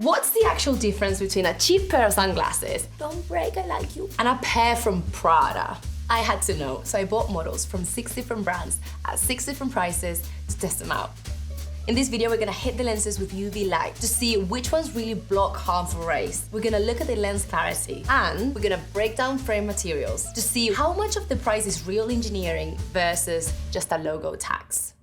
What's the actual difference between a cheap pair of sunglasses, don't break, I like you, and a pair from Prada? I had to know, so I bought models from 6 different brands at 6 different prices to test them out. In this video, we're gonna hit the lenses with UV light to see which ones really block harmful rays. We're gonna look at the lens clarity, and we're gonna break down frame materials to see how much of the price is real engineering versus just a logo tax.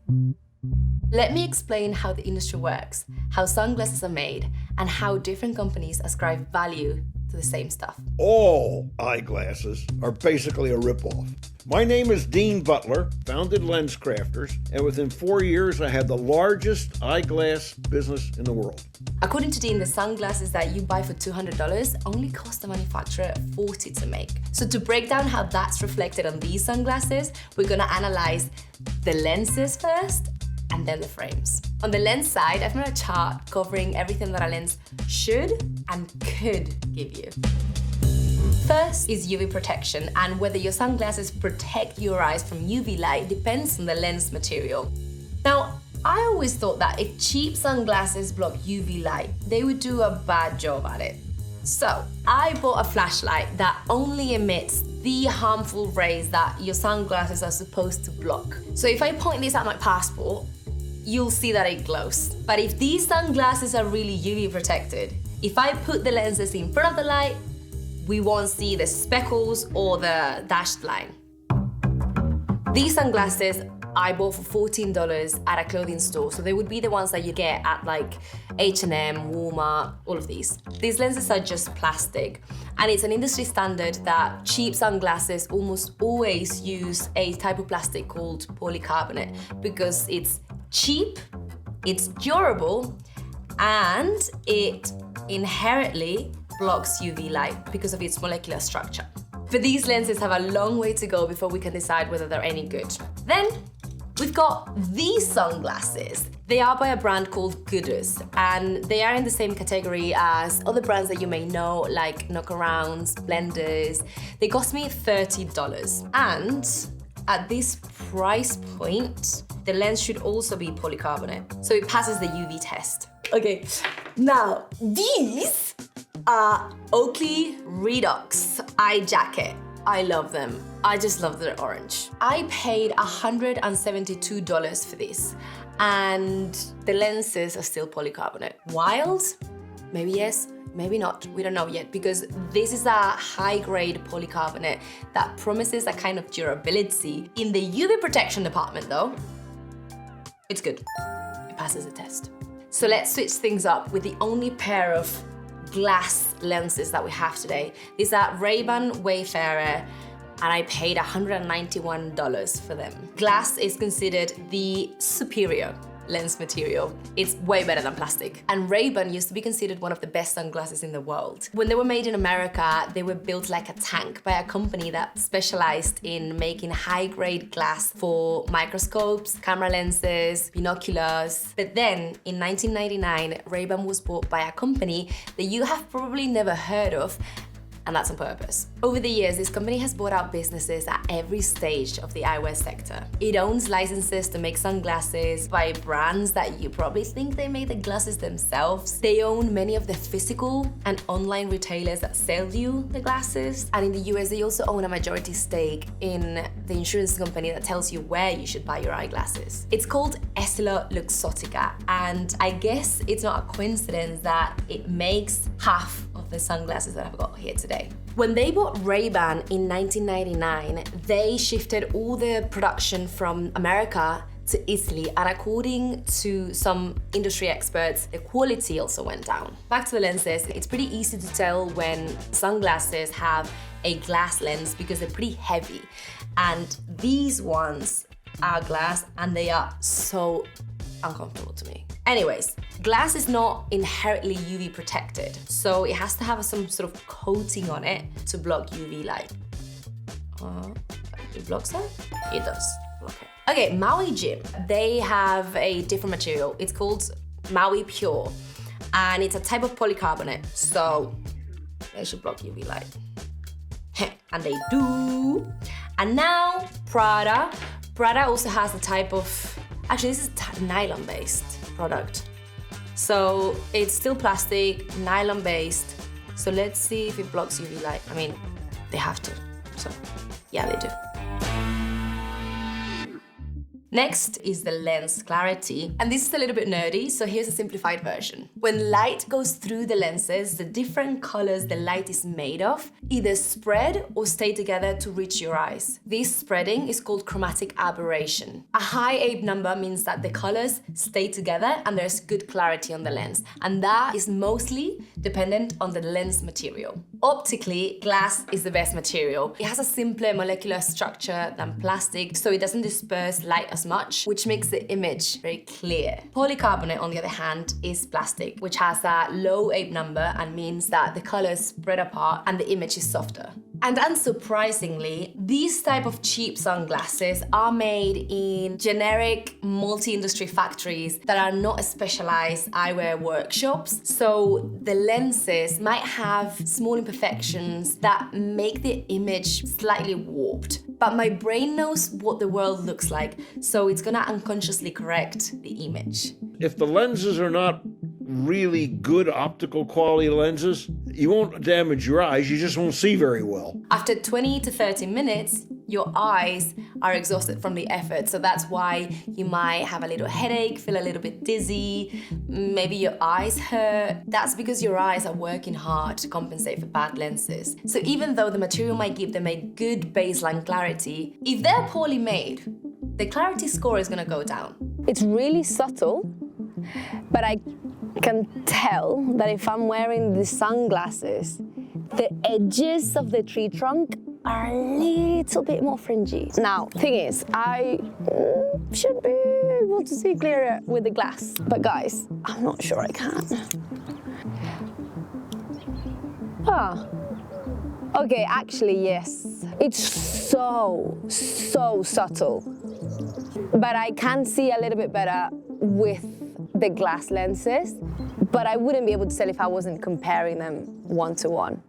Let me explain how the industry works, how sunglasses are made, and how different companies ascribe value to the same stuff. All eyeglasses are basically a ripoff. My name is Dean Butler, founded Lens Crafters, and within 4 years I had the largest eyeglass business in the world. According to Dean, the sunglasses that you buy for $200 only cost the manufacturer $40 to make. So to break down how that's reflected on these sunglasses, we're gonna analyze the lenses first, and then the frames. On the lens side, I've made a chart covering everything that a lens should and could give you. First is UV protection, and whether your sunglasses protect your eyes from UV light depends on the lens material. Now, I always thought that if cheap sunglasses block UV light, they would do a bad job at it. So, I bought a flashlight that only emits the harmful rays that your sunglasses are supposed to block. So if I point this at my passport, you'll see that it glows. But if these sunglasses are really UV protected, if I put the lenses in front of the light, we won't see the speckles or the dashed line. These sunglasses I bought for $14 at a clothing store, so they would be the ones that you get at like H&M, Walmart, all of these. These lenses are just plastic, and it's an industry standard that cheap sunglasses almost always use a type of plastic called polycarbonate because it's cheap, it's durable, and it inherently blocks UV light because of its molecular structure. But these lenses have a long way to go before we can decide whether they're any good. Then we've got these sunglasses. They are by a brand called Pradas, and they are in the same category as other brands that you may know, like Knockarounds, Blenders. They cost me $30. And at this price point, the lens should also be polycarbonate, so it passes the UV test. Okay, now these are Oakley Redux eye jacket. I love them. I just love the orange. I paid $172 for this, and the lenses are still polycarbonate. Wild? Maybe yes, maybe not. We don't know yet, because this is a high-grade polycarbonate that promises a kind of durability. In the UV protection department though, it's good. It passes the test. So let's switch things up with the only pair of glass lenses that we have today. These are Ray-Ban Wayfarer, and I paid $191 for them. Glass is considered the superior lens material. It's way better than plastic. And Ray-Ban used to be considered one of the best sunglasses in the world. When they were made in America, they were built like a tank by a company that specialized in making high-grade glass for microscopes, camera lenses, binoculars. But then in 1999, Ray-Ban was bought by a company that you have probably never heard of, and that's on purpose. Over the years, this company has bought out businesses at every stage of the eyewear sector. It owns licenses to make sunglasses by brands that you probably think they made the glasses themselves. They own many of the physical and online retailers that sell you the glasses. And in the US, they also own a majority stake in the insurance company that tells you where you should buy your eyeglasses. It's called Luxottica, and I guess it's not a coincidence that it makes half of the sunglasses that I've got here today. When they bought Ray-Ban in 1999, they shifted all the production from America to Italy, and according to some industry experts, the quality also went down. Back to the lenses, it's pretty easy to tell when sunglasses have a glass lens because they're pretty heavy. And these ones are glass, and they are so uncomfortable to me. Anyways, glass is not inherently UV protected, so it has to have some sort of coating on it to block UV light. It blocks that? It does. Okay. Okay, Maui Jim. They have a different material. It's called Maui Pure, and it's a type of polycarbonate, so they should block UV light. And they do. And now Prada. Prada also has a type of, actually this is nylon-based product. So it's still plastic, nylon based. So let's see if it blocks UV light. I mean, they have to, so yeah, they do. Next is the lens clarity, and this is a little bit nerdy, so here's a simplified version. When light goes through the lenses, the different colors the light is made of either spread or stay together to reach your eyes. This spreading is called chromatic aberration. A high Abe number means that the colors stay together and there's good clarity on the lens, and that is mostly dependent on the lens material. Optically, glass is the best material. It has a simpler molecular structure than plastic, so it doesn't disperse light as much, which makes the image very clear. Polycarbonate, on the other hand, is plastic, which has a low Abe number and means that the colors spread apart and the image is softer. And unsurprisingly, these type of cheap sunglasses are made in generic multi-industry factories that are not specialized eyewear workshops. So the lenses might have small imperfections that make the image slightly warped. But my brain knows what the world looks like, so it's gonna unconsciously correct the image. If the lenses are not really good optical quality lenses, you won't damage your eyes, you just won't see very well. After 20 to 30 minutes, your eyes are exhausted from the effort, so that's why you might have a little headache, feel a little bit dizzy, maybe your eyes hurt. That's because your eyes are working hard to compensate for bad lenses. So even though the material might give them a good baseline clarity, if they're poorly made, the clarity score is gonna go down. It's really subtle, but I can tell that if I'm wearing the sunglasses, the edges of the tree trunk are a little bit more fringy. Now, thing is, I should be able to see clearer with the glass. But guys, I'm not sure I can. Okay, actually, yes. It's so subtle. But I can see a little bit better with the glass lenses, but I wouldn't be able to tell if I wasn't comparing them one-to-one.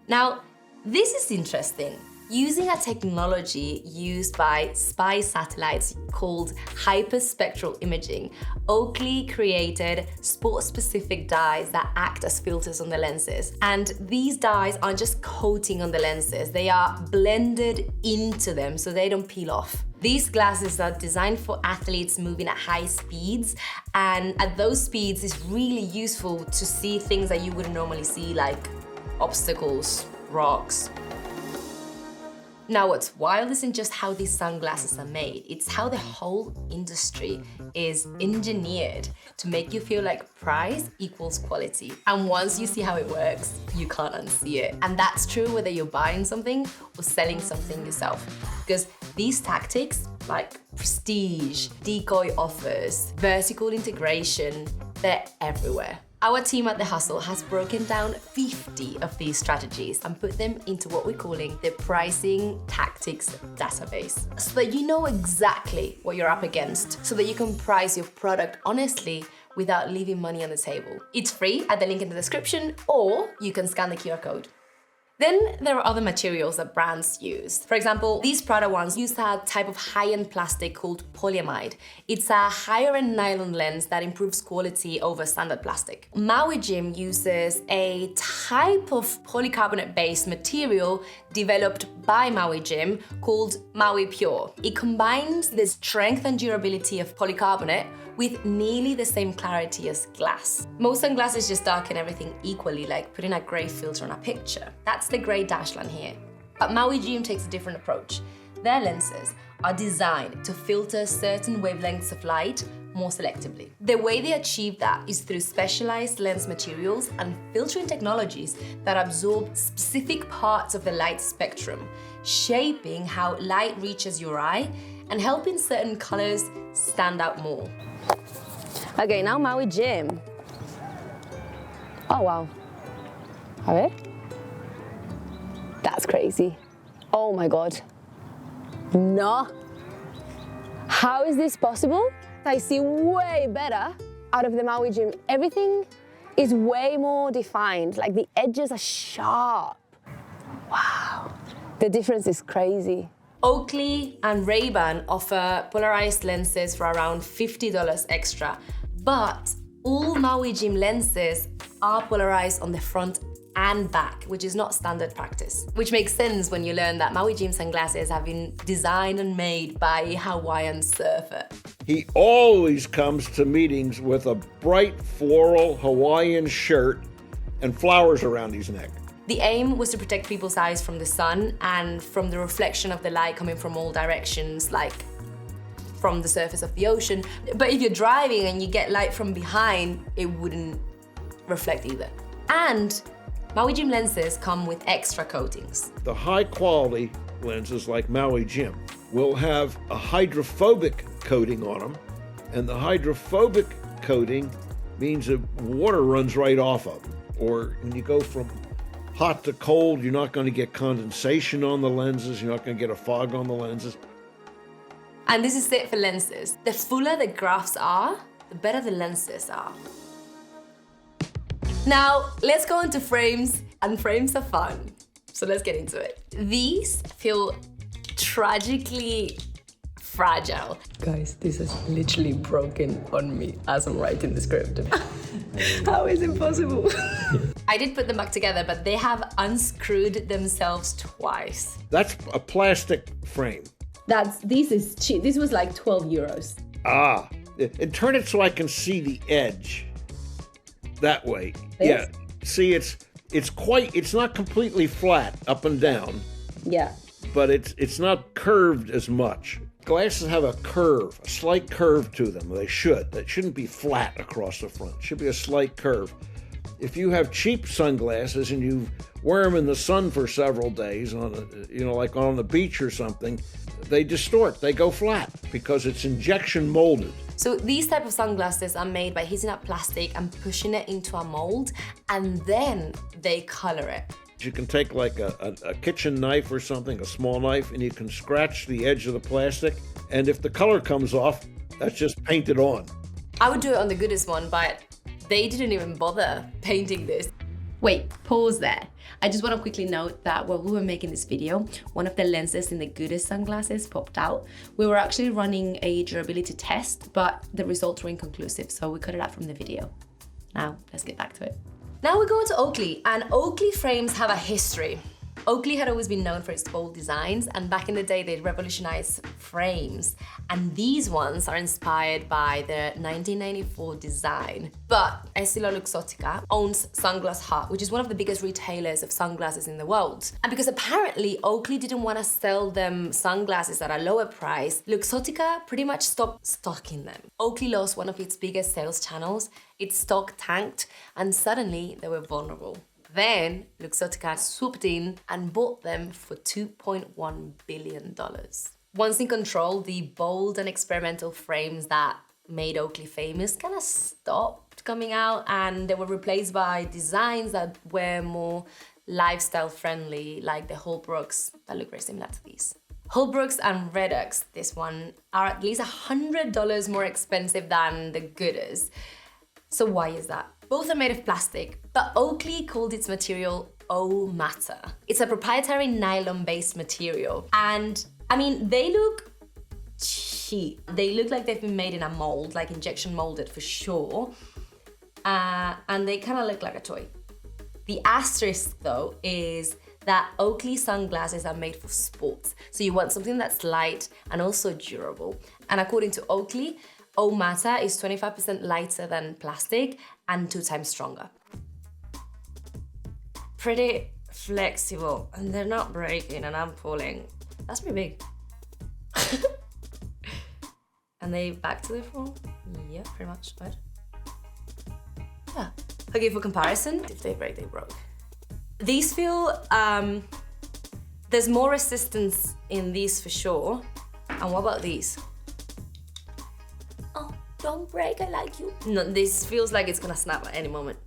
Now, this is interesting. Using a technology used by spy satellites called hyperspectral imaging, Oakley created sport-specific dyes that act as filters on the lenses. And these dyes aren't just coating on the lenses, they are blended into them so they don't peel off. These glasses are designed for athletes moving at high speeds, and at those speeds it's really useful to see things that you wouldn't normally see, like obstacles, rocks. Now, what's wild isn't just how these sunglasses are made, it's how the whole industry is engineered to make you feel like price equals quality. And once you see how it works, you can't unsee it. And that's true whether you're buying something or selling something yourself. Because these tactics, like prestige, decoy offers, vertical integration, they're everywhere. Our team at The Hustle has broken down 50 of these strategies and put them into what we're calling the pricing tactics database, so that you know exactly what you're up against, so that you can price your product honestly without leaving money on the table. It's free at the link in the description, or you can scan the QR code. Then there are other materials that brands use. For example, these Prada ones use a type of high-end plastic called polyamide. It's a higher-end nylon lens that improves quality over standard plastic. Maui Jim uses a type of polycarbonate-based material developed by Maui Jim called Maui Pure. It combines the strength and durability of polycarbonate with nearly the same clarity as glass. Most sunglasses just darken everything equally, like putting a grey filter on a picture. That's the grey dash line here. But Maui Jim takes a different approach. Their lenses are designed to filter certain wavelengths of light more selectively. The way they achieve that is through specialized lens materials and filtering technologies that absorb specific parts of the light spectrum, shaping how light reaches your eye and helping certain colors stand out more. Okay, now Maui Jim. Oh, wow. A ver? That's crazy. Oh my God. No. How is this possible? I see way better out of the Maui Jim. Everything is way more defined. Like the edges are sharp. Wow. The difference is crazy. Oakley and Ray-Ban offer polarized lenses for around $50 extra, but All Maui Jim lenses are polarized on the front and back, which is not standard practice. Which makes sense when you learn that Maui Jim sunglasses have been designed and made by a Hawaiian surfer. He always comes to meetings with a bright floral Hawaiian shirt and flowers around his neck. The aim was to protect people's eyes from the sun and from the reflection of the light coming from all directions, like from the surface of the ocean. But if you're driving and you get light from behind, it wouldn't reflect either. And Maui Jim lenses come with extra coatings. The high quality lenses like Maui Jim will have a hydrophobic coating on them, and the hydrophobic coating means that water runs right off of them. Or when you go from hot to cold, you're not going to get condensation on the lenses, you're not going to get a fog on the lenses. And this is it for lenses. The fuller the graphs are, the better the lenses are. Now, let's go into frames, and frames are fun. So let's get into it. These feel tragically fragile. Guys, this is literally broken on me as I'm writing the script. How is it possible? I did put them back together, but they have unscrewed themselves twice. That's a plastic frame. This is cheap. This was like 12 euros. Ah, and turn it so I can see the edge. That way. This? Yeah. See, it's not completely flat up and down, Yeah. but it's not curved as much. Glasses have a curve, a slight curve to them. They should. They shouldn't be flat across the front. It should be a slight curve. If you have cheap sunglasses and you wear them in the sun for several days, like on the beach or something, they distort. They go flat because it's injection molded. So these type of sunglasses are made by heating up plastic and pushing it into a mold, and then they color it. You can take like a kitchen knife or something, a small knife, and you can scratch the edge of the plastic. And if the color comes off, that's just painted on. I would do it on the Goodest one, but they didn't even bother painting this. Wait, pause there. I just want to quickly note that while we were making this video, one of the lenses in the Goodest sunglasses popped out. We were actually running a durability test, but the results were inconclusive, so we cut it out from the video. Now, let's get back to it. Now we're going to Oakley, and Oakley frames have a history. Oakley had always been known for its bold designs, and back in the day they revolutionized frames. And these ones are inspired by the 1994 design. But Estilo Luxottica owns Sunglass Hut, which is one of the biggest retailers of sunglasses in the world. And because apparently Oakley didn't want to sell them sunglasses at a lower price, Luxottica pretty much stopped stocking them. Oakley lost one of its biggest sales channels, its stock tanked, and suddenly they were vulnerable. Then Luxottica swooped in and bought them for $2.1 billion. Once in control, the bold and experimental frames that made Oakley famous kind of stopped coming out, and they were replaced by designs that were more lifestyle friendly, like the Holbrooks that look very similar to these. Holbrooks and Redux, this one, are at least $100 more expensive than the Goodest. So why is that? Both are made of plastic, but Oakley called its material O-Matter. It's a proprietary nylon-based material. And I mean, they look cheap. They look like they've been made in a mold, like injection molded for sure. And they kind of look like a toy. The asterisk though is that Oakley sunglasses are made for sports. So you want something that's light and also durable. And according to Oakley, O-Matter is 25% lighter than plastic and 2 times stronger. Pretty flexible, and they're not breaking, and I'm pulling. That's pretty big. And they back to the front? Yeah, pretty much, right? Yeah. Okay, for comparison, if they break, they broke. These feel, there's more resistance in these for sure. And what about these? Oh, don't break, I like you. No, this feels like it's gonna snap at any moment.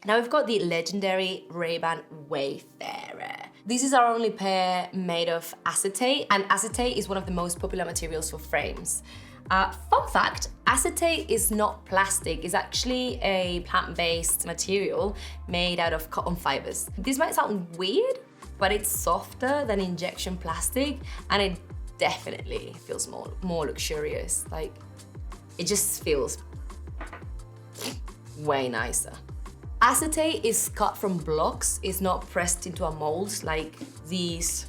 Now we've got the legendary Ray-Ban Wayfarer. This is our only pair made of acetate, and acetate is one of the most popular materials for frames. Fun fact, acetate is not plastic, it's actually a plant-based material made out of cotton fibers. This might sound weird, but it's softer than injection plastic, and it definitely feels more luxurious. Like, it just feels way nicer. Acetate is cut from blocks, it's not pressed into a mold like these,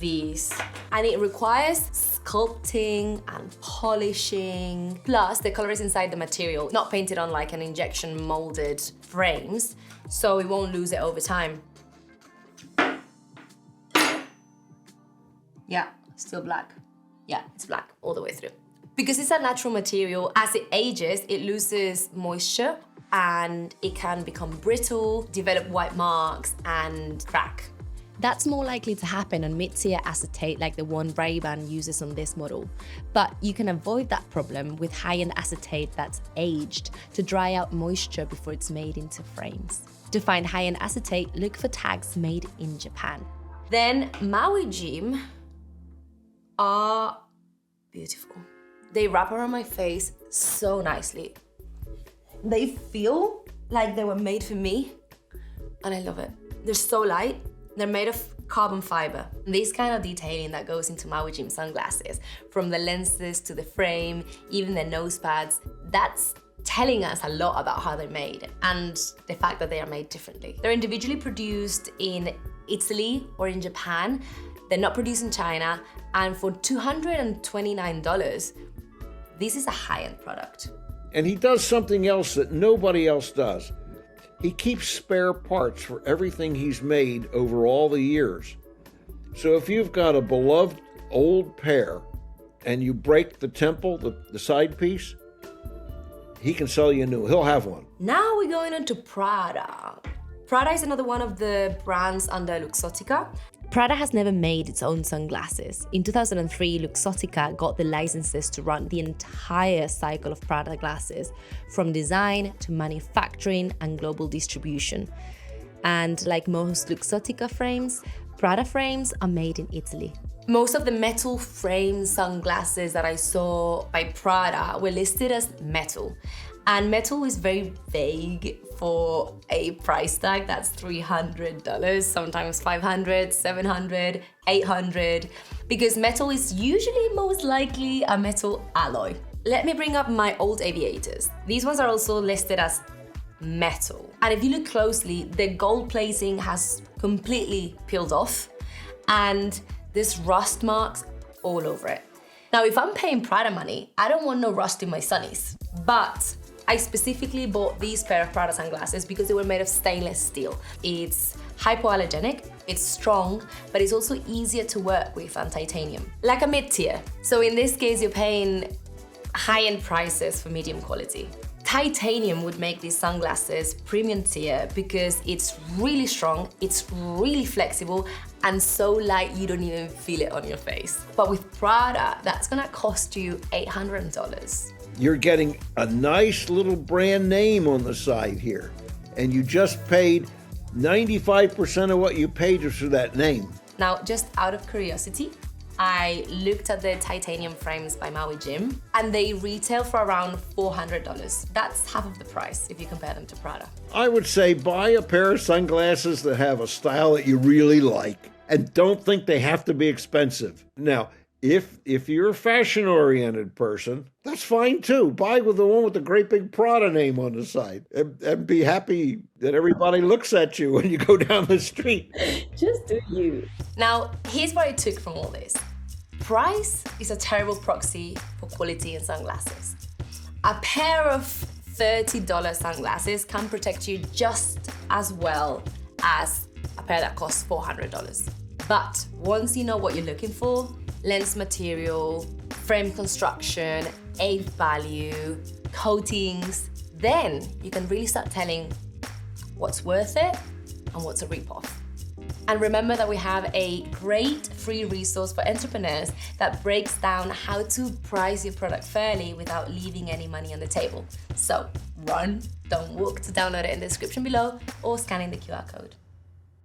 and it requires sculpting and polishing. Plus, the color is inside the material, not painted on like an injection molded frames, so we won't lose it over time. Yeah, still black. Yeah, it's black all the way through. Because it's a natural material, as it ages, it loses moisture and it can become brittle, develop white marks, and crack. That's more likely to happen on mid-tier acetate like the one Ray-Ban uses on this model. But you can avoid that problem with high-end acetate that's aged to dry out moisture before it's made into frames. To find high-end acetate, look for tags made in Japan. Then Maui Jim are beautiful. They wrap around my face so nicely. They feel like they were made for me, and I love it. They're so light. They're made of carbon fiber. This kind of detailing that goes into Maui Jim sunglasses, from the lenses to the frame, even the nose pads, that's telling us a lot about how they're made and the fact that they are made differently. They're individually produced in Italy or in Japan. They're not produced in China, and for $229, this is a high-end product. And he does something else that nobody else does. He keeps spare parts for everything he's made over all the years. So if you've got a beloved old pair and you break the temple, the side piece, he can sell you a new. He'll have one. Now we're going into Prada. Prada is another one of the brands under Luxottica. Prada has never made its own sunglasses. In 2003, Luxottica got the licenses to run the entire cycle of Prada glasses, from design to manufacturing and global distribution. And like most Luxottica frames, Prada frames are made in Italy. Most of the metal frame sunglasses that I saw by Prada were listed as metal. And metal is very vague for a price tag that's $300, sometimes $500, $700, $800, because metal is usually most likely a metal alloy. Let me bring up my old aviators. These ones are also listed as metal. And if you look closely, the gold plating has completely peeled off and there's rust marks all over it. Now, if I'm paying Prada money, I don't want no rust in my sunnies, but I specifically bought these pair of Prada sunglasses because they were made of stainless steel. It's hypoallergenic, it's strong, but it's also easier to work with than titanium. Like a mid-tier. So in this case, you're paying high-end prices for medium quality. Titanium would make these sunglasses premium tier because it's really strong, it's really flexible, and so light you don't even feel it on your face. But with Prada, that's gonna cost you $800. You're getting a nice little brand name on the side here, and you just paid 95% of what you paid just for that name. Now, just out of curiosity, I looked at the titanium frames by Maui Jim, and they retail for around $400. That's half of the price if you compare them to Prada. I would say buy a pair of sunglasses that have a style that you really like, and don't think they have to be expensive. Now, if you're a fashion-oriented person, that's fine too. Buy with the one with the great big Prada name on the side, and be happy that everybody looks at you when you go down the street. Just do you. Now, here's what I took from all this. Price is a terrible proxy for quality in sunglasses. A pair of $30 sunglasses can protect you just as well as a pair that costs $400. But once you know what you're looking for, lens material, frame construction, aid value, coatings, then you can really start telling what's worth it and what's a rip-off. And remember that we have a great free resource for entrepreneurs that breaks down how to price your product fairly without leaving any money on the table. So run, don't walk. To download it in the description below or scanning the QR code.